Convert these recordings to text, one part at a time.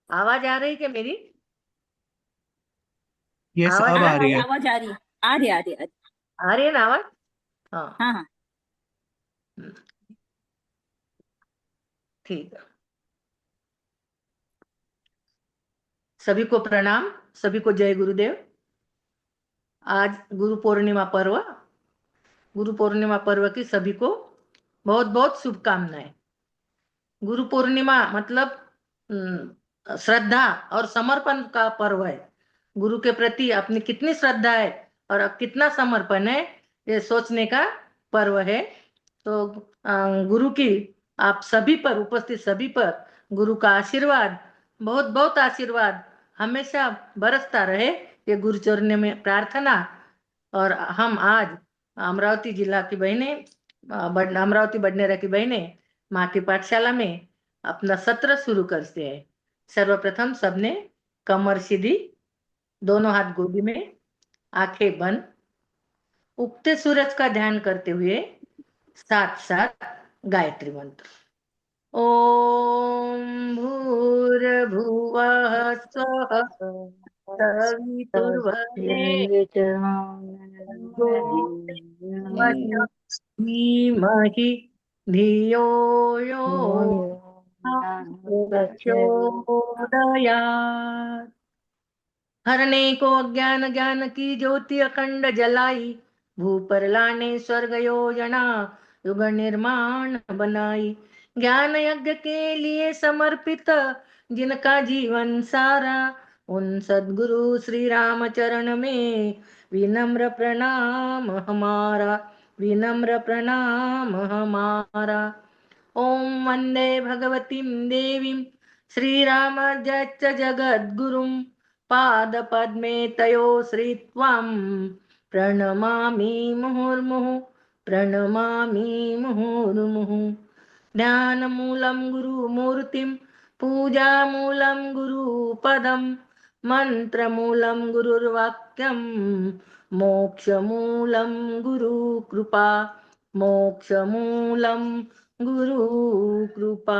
आवाज आ रही क्या मेरी? यस, आवाज अब आ आ रही रही है? है। आवाज आ रही है। आ रही है, आ रही है, आ रही आ रही है ना आवाज? हाँ। है। हाँ हाँ। हम्म, ठीक है। सभी को प्रणाम। सभी को जय गुरुदेव। आज गुरु पूर्णिमा पर्व। गुरु पूर्णिमा पर्व की सभी को बहुत बहुत शुभकामनाएं। गुरु पूर्णिमा मतलब श्रद्धा और समर्पण का पर्व है। गुरु के प्रति अपनी कितनी श्रद्धा है और अब कितना समर्पण है, ये सोचने का पर्व है। तो गुरु की आप सभी पर, उपस्थित सभी पर गुरु का आशीर्वाद, बहुत बहुत आशीर्वाद हमेशा बरसता रहे, ये गुरु चरण में प्रार्थना। और हम आज अमरावती जिला की बहनें, अमरावती बडनेरा की बहनें माँ की पाठशाला में अपना सत्र शुरू करते हैं। सर्वप्रथम सबने कमर सीधी, दोनों हाथ गोदी में, आंखें बंद, उगते सूरज का ध्यान करते हुए साथ साथ गायत्री मंत्र। ओम भूर्भुवः स्वः सवितुर्वरेण्यं भर्गो धीमहि धियो यो नः प्रचोदयात्। हरने को अज्ञान ज्ञान की ज्योति अखंड जलाई, भू पर लाने स्वर्ग योजना युग निर्माण बनाई। ज्ञान यज्ञ के लिए समर्पित जिनका जीवन सारा, उन सद्गुरु श्री राम चरण में विनम्र प्रणाम हमारा, विनम्र प्रणाम हमारा। ओम वंदे भगवतीं देवीं श्रीरामजच्च जगद्गुरुं, पादपद्मे तयो श्रित्वां प्रणमामि मुहुर्मुहुः, प्रणमामि मुहुर्मुहुः। ध्यानमूलं गुरुमूर्तिं, पूजामूलं गुरुपदं, मन्त्रमूलं गुरुर्वाक्यं, मोक्षमूलं गुरुकृपा, मोक्षमूलं गुरुकृपा।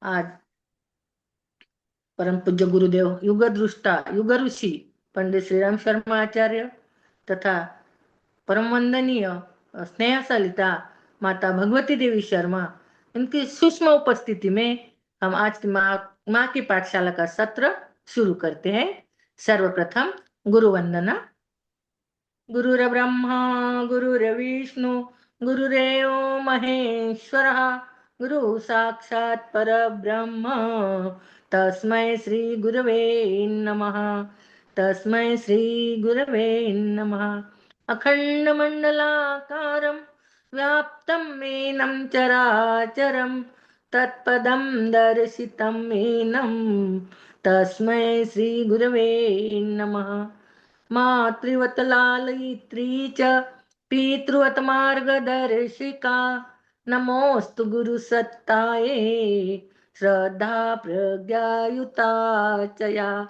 आज परम पूज्य गुरुदेव युग दृष्टा युग ऋषि पंडित श्रीराम शर्मा आचार्य तथा परम वंदनीय स्नेह सलिता माता भगवती देवी शर्मा, इनकी सूक्ष्म उपस्थिति में हम आज की माँ की पाठशाला का सत्र शुरू करते हैं। सर्वप्रथम गुरु वंदना। गुरुर्ब्रह्मा गुरुर्विष्णु गुरुरेव महेश्वरः, गुरु साक्षात् परब्रह्म तस्मै श्री गुरवे नमः, तस्मै श्री गुरवे नमः। अखण्डमण्डलाकारं व्याप्तं येनं चराचरं, तत्पदं दर्शितं येनं तस्मै श्री गुरवे नमः। मातृवत लालयित्री च पितृवत मार्गदर्शिका, नमोस्तु गुरुसत्ताये श्रद्धा प्रज्ञायुता च या।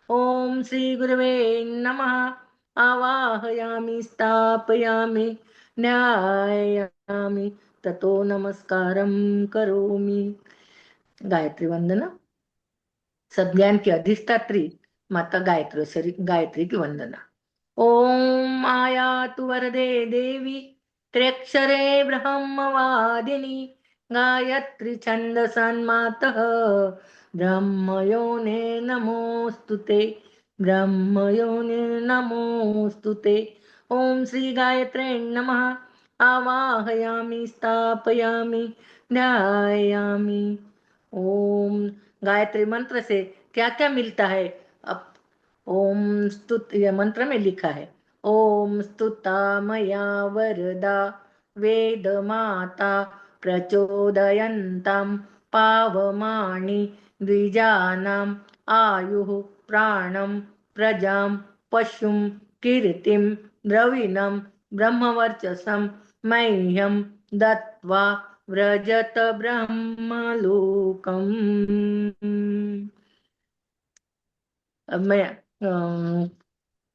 ओम श्री गुरवे नमः। आवाहयामि स्थापयामि न्यायामि ततो नमस्कारं करोमि। गायत्री वंदना। सद्ज्ञान की अधिष्ठात्री माता गायत्री, गायत्री की वंदना। ओम आयातु वरदे देवी त्र्यक्षरे ब्रह्मवादिनी, गायत्री छन्दसन्मातः ब्रह्मयोने नमोस्तुते, ब्रह्मयोने नमोस्तुते। ओम श्री गायत्रे नमः। आवाहयामि स्थापयामि ध्यायामि। ओम गायत्री मंत्र से क्या क्या मिलता है? अब ओम स्तुत, यह मंत्र में लिखा है। ओम स्तुता मया वरदा वेद माता प्रचोदयन्तां, पावमानि द्विजानाम् आयुः प्राणं प्रजां पशुं कीर्तिं द्रविणं ब्रह्मवर्चसं मह्यं दत्त्वा व्रजत ब्रह्मलोकम्। अब मैं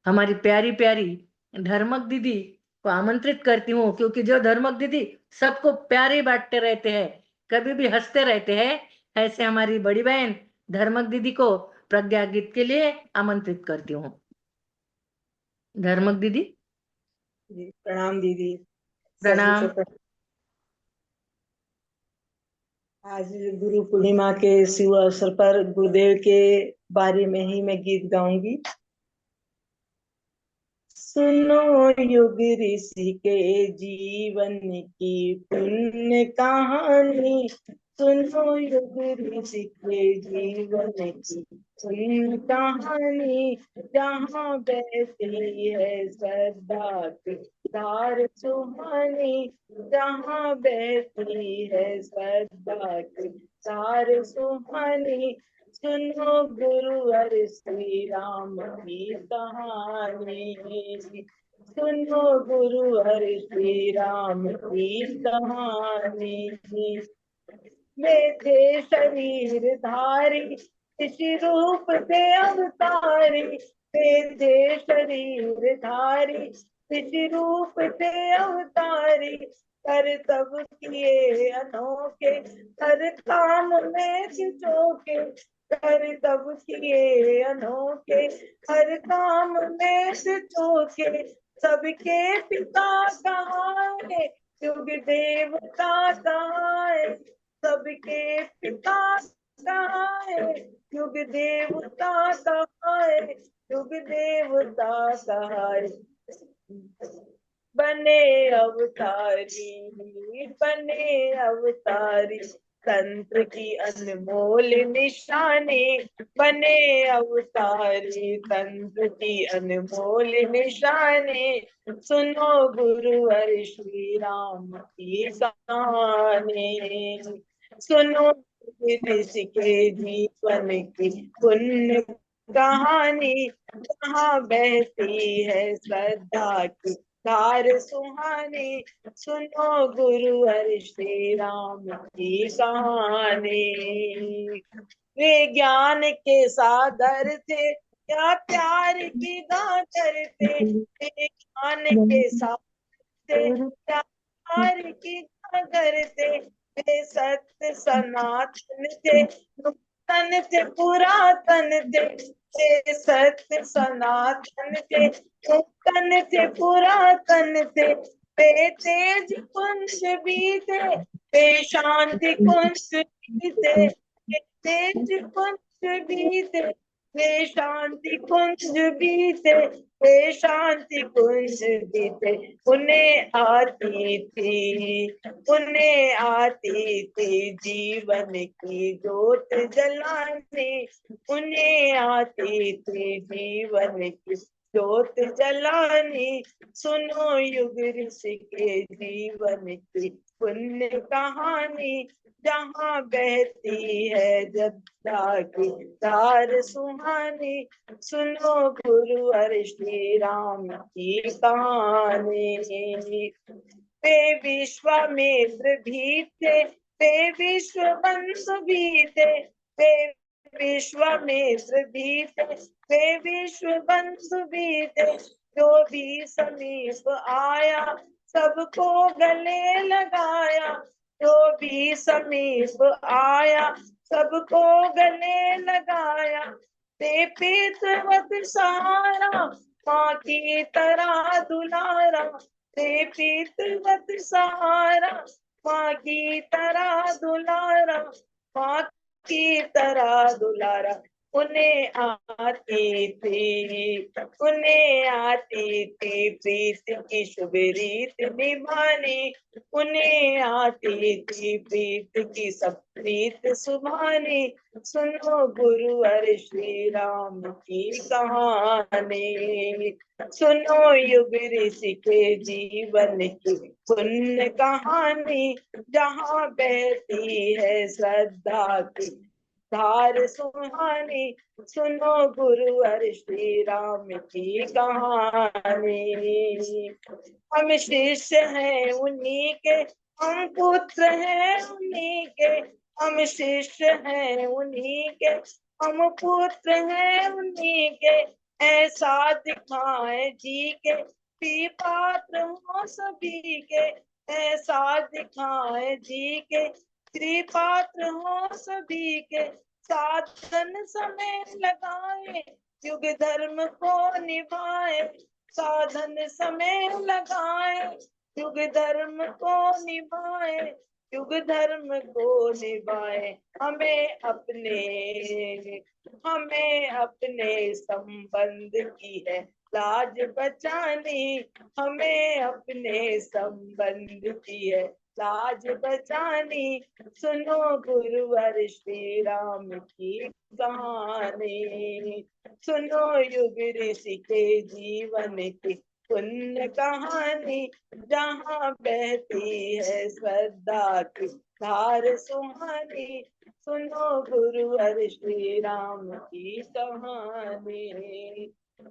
हमारी प्यारी प्यारी धर्मक दीदी को आमंत्रित करती हूँ, क्योंकि जो धर्मक दीदी सबको प्यारे बांटते रहते हैं, कभी भी हंसते रहते हैं। ऐसे हमारी बड़ी बहन धर्मक दीदी को प्रज्ञा गीत के लिए आमंत्रित करती हूँ। धर्मक दीदी। जी प्रणाम दीदी। सभी प्रणाम। को प्रणाम। आज गुरु पूर्णिमा के शुभ अवसर पर गुरुदेव के बारे में ही मैं गीत गाऊंगी। सुनो युग ऋषि के जीवन की पुण्य कहानी, सुनो युग ऋषि के जीवन की पुण्य कहानी, जहाँ बहती है श्रद्धा की धार सुहानी, जहाँ बहती है श्रद्धा की धार सुहानी, सुनो गुरुवर श्री राम की कहानी, सुनो गुरुवर श्री राम की कहानी। वे थे शरीर धारी, किसी रूप से अवतारी, वे थे शरीर धारी, किसी रूप से अवतारी, कर तब किए अनोखे, हर काम में झोंके, कर तब किए अनोखे, हर काम में झोंके, सबके पिता कहाए, युग देवता कहाए, सबके पिता कहाए, युग देवता कहाए, युग देवता कहाए, बने अवतारी, बने अवतारी, तंत्र की अनमोल निशानी, बने अवतारी, तंत्र की अनमोल निशानी, सुनो गुरुवर श्री राम की कहानी, सुनो ऋषि के जीवन की पुण्य कहानी, जहाँ बहती है श्रद्धा की धार सुहानी, सुनो गुरुवर श्री राम की कहानी। वे ज्ञान के सागर थे, क्या प्यार की गागर थे, वे ज्ञान के सागर थे, क्या प्यार की गागर थे, वे सत्य सनातन थे, नूतन थे पुरातन थे, वे सत्य सनातन थे, नूतन थे पुरातन थे, वे तेज कुंज भी थे, वे शांति कुंज भी थे, वे तेज कुंज भी थे, वे शांति कुंज भी थे, वे शांति कुंज भी थे, उन्हें आती थी, उन्हें आती थी जीवन की ज्योत जलाने, उन्हें आती थी जीवन की ज्योत जलानी, सुनो युग ऋषि के जीवन की पुण्य कहानी, जहाँ बहती है जद्दा की धार सुहानी, सुनो गुरुवर श्री राम की कहानी। वे विश्वामित्र भी थे, वे विश्ववंशु भी थे, वे विश्वामित्र भी थे, वे विश्ववंशु भी थे, जो भी समीप आया सबको गले लगाया, जो भी समीप आया सबको गले लगाया, ते पितृवत सहारा, माँ की तरह दुलारा, ते पितृवत सहारा, माँ की तरह दुलारा, माँ की तरह दुलारा, उन्हें आती थी, उन्हें आती थी प्रीत की शुभ रीत निभानी, उन्हें आती थी प्रीत की सब प्रीत सुभानी, सुनो गुरुवर श्री राम की कहानी, सुनो युग ऋषि के जीवन की पुण्य कहानी, जहाँ बहती है श्रद्धा की धार सुहानी, सुनो गुरुवर श्री राम की कहानी, हम शिष्य हैं उन्हीं के, हम पुत्र हैं उन्हीं के, हम शिष्य हैं उन्हीं के, हम पुत्र हैं उन्हीं के, ऐसा दिखाए जी के भी पात्र हो सभी के, ऐसा दिखाए जी के श्री पात्र हो सभी के, साधन समय लगाए, युग धर्म को निभाए, साधन समय लगाए, युग धर्म को निभाए, युग धर्म को निभाए। हमें अपने संबंध की है लाज बचानी, हमें अपने संबंध की है लाज बचानी। सुनो गुरुवर श्री राम की कहानी, सुनो युग ऋषि के जीवन की पुण्य कहानी, जहाँ बहती है श्रद्धा की धार सुहानी। सुनो गुरुवर श्री राम की कहानी,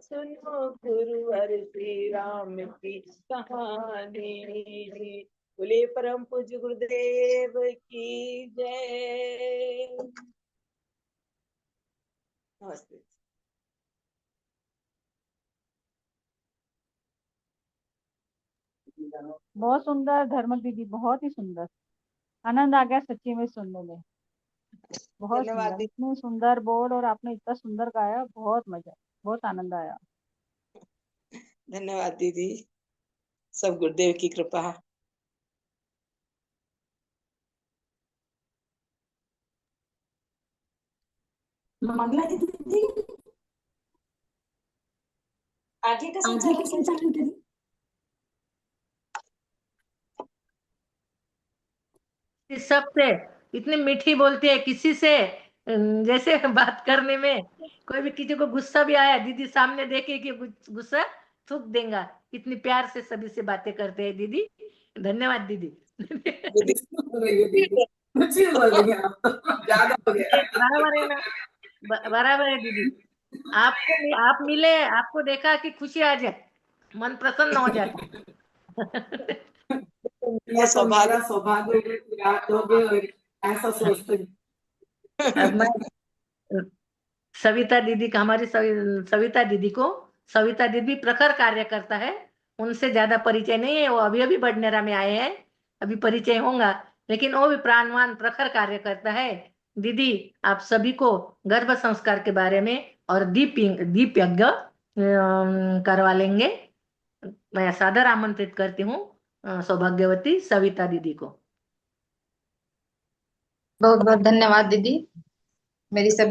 सुनो गुरुवर श्री राम की कहानी। बोले परम पूज्य गुरुदेव की जय। नमस्ते। बहुत सुंदर धर्मक दीदी, बहुत ही सुंदर। आनंद आ गया सच्ची में सुनने में। बहुत धन्यवाद सुंदर, दीदी। इतने सुंदर बोर्ड और आपने इतना सुंदर गाया, बहुत मजा, बहुत आनंद आया। धन्यवाद दीदी, सब गुरुदेव की कृपा। मंगला दीदी आगे का संचालन करिए। इस सबसे इतनी मीठी बोलती है, किसी से जैसे बात करने में कोई भी किसी को गुस्सा भी आया, दीदी सामने देखे कि गुस्सा थूक देगा, इतनी प्यार से सभी से बातें करते हैं दीदी। धन्यवाद दीदी। अच्छी बोल रही हैं आप, ज्यादा हो गया। बराबर है ना, बराबर है दीदी। आप मिले, आपको देखा कि खुशी आ जाए, मन प्रसन्न हो जाता। ये तो मेरा सौभाग्य है कि आप लोग ऐसा सोचते हैं। अब मैं सविता दीदी का, हमारी सविता दीदी को, सविता दीदी प्रखर कार्य करता है, उनसे ज्यादा परिचय नहीं है, वो अभी अभी बडनेरा में आए हैं, अभी परिचय होगा, लेकिन वो भी प्राणवान प्रखर कार्य करता है। दीदी आप सभी को गर्भ संस्कार के बारे में और दीप यज्ञ करवा लेंगे। मैं सादर आमंत्रित करती हूँ सौभाग्यवती सविता दीदी को। बहुत बहुत धन्यवाद दीदी, मेरी सभी